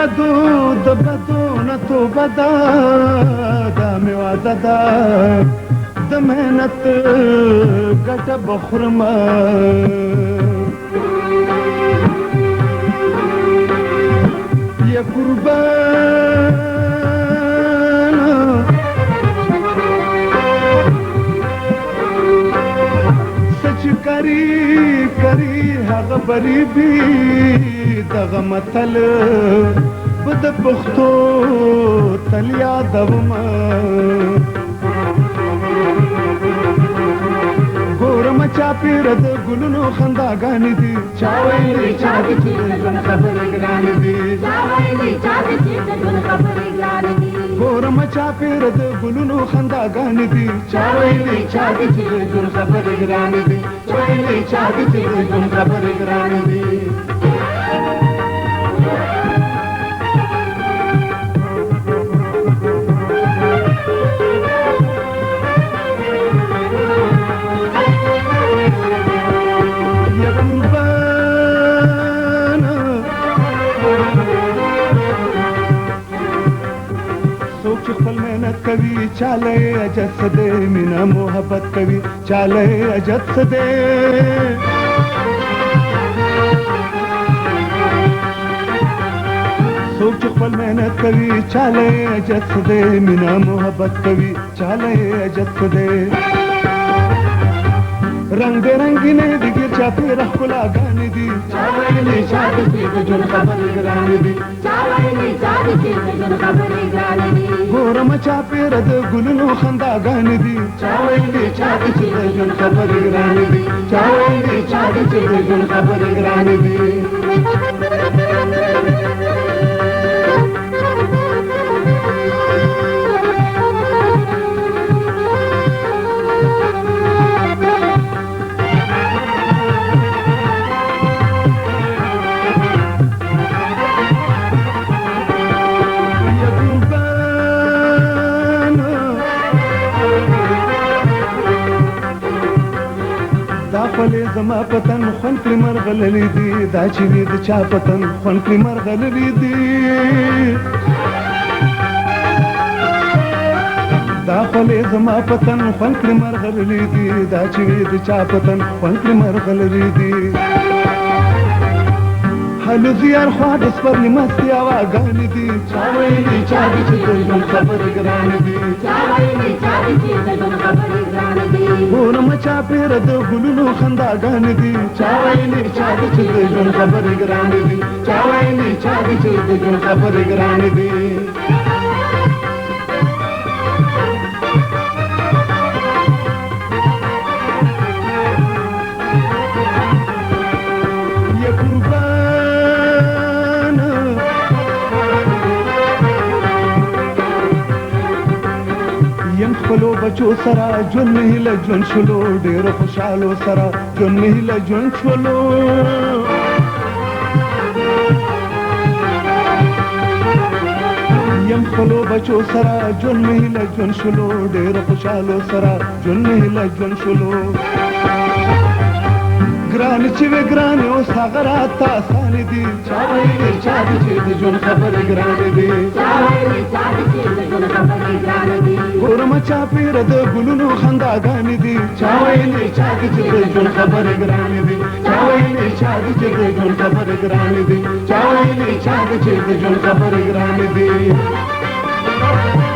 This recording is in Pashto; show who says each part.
Speaker 1: بدو نه توبه ده دا مې وعده ده د محنت ګټه به خورم یا قربان سچ کری هغه بری بي دغه متل په د پښتو تل یادوم ګورم چا پیر د ګلونو خنداګانې دي چا ویلي چا دې چې د ژوند خبرې ګرانې دي چا ویلي چا دې چې د ژوند خبرې ګرانې دي ګورم چا پیر د ګلونو خنداګانې دي چا ویلي چا دې چې د ژوند خبرې ګرانې دي چا ویلي چا دې چې د ژوند خبرې ګرانې دي کوي چاله اجت سده مینا محبت کوي چاله اجت سده سوچ خپل مهنت کوي چاله اجت سده مینا محبت کوي چاله اجت سده رنگ رنگینه دیگه چا پیر خلا غانې دي چا ویلي چا دې د ژوند خبرې ګرانې دي چا ویلي چا دې د ژوند خبرې ګرانې دي ګورم چا پیر د ګلونو خنداګانې دي چا ویلي چا دې د ژوند خبرې ګرانې دي چا ویلي چا دې د ژوند خبرې ګرانې دي خپلې زما پتن خون کړي مرغللي دي دا چې وي د چا پتن خون کړي مرغللي دي دا خپلې زما پتن خون کړي مرغللي دي دا چې وي د چا پتن خون کړي مرغللي دي هلو زیار خوا د سپرلي مستې هواګانې دي چا ویلي چا دې چې د ژوند خبرې ګرانې دي چا ویلي چا دې چې د ژوند خبرې ګرانې دي ګورم چا پیر د ګلونو خنداګانې دي چا ویلي چا دې چې د ژوند خبرې ګرانې دي چا ویلي چا دې چې د ژوند خبرې ګرانې دي خپلو بچو سره ژوند مې هیله ژوند شولو ډېرو خوشحالو سره ژوند مې هیله ژوند شولو یم خپلو بچو سره ژوند مې هیله ژوند شولو ډېرو خوشحالو سره ژوند مې هیله ژوند شولو ګران چې وې ګرانې اوس هغه راته اسانې دي چا ویلي چا دې چې د ژوند خبرې ګرانې دي چا ویلي چا دې چې د ژوند خبرې ګرانې دي ګورم چا پیر د ګلونو خنداګانې دي چا ویلي چا دې چې د ژوند خبرې ګرانې دي چا ویلي چا دې چې د ژوند خبرې ګرانې دي چا ویلي چا دې چې د ژوند خبرې ګرانې دي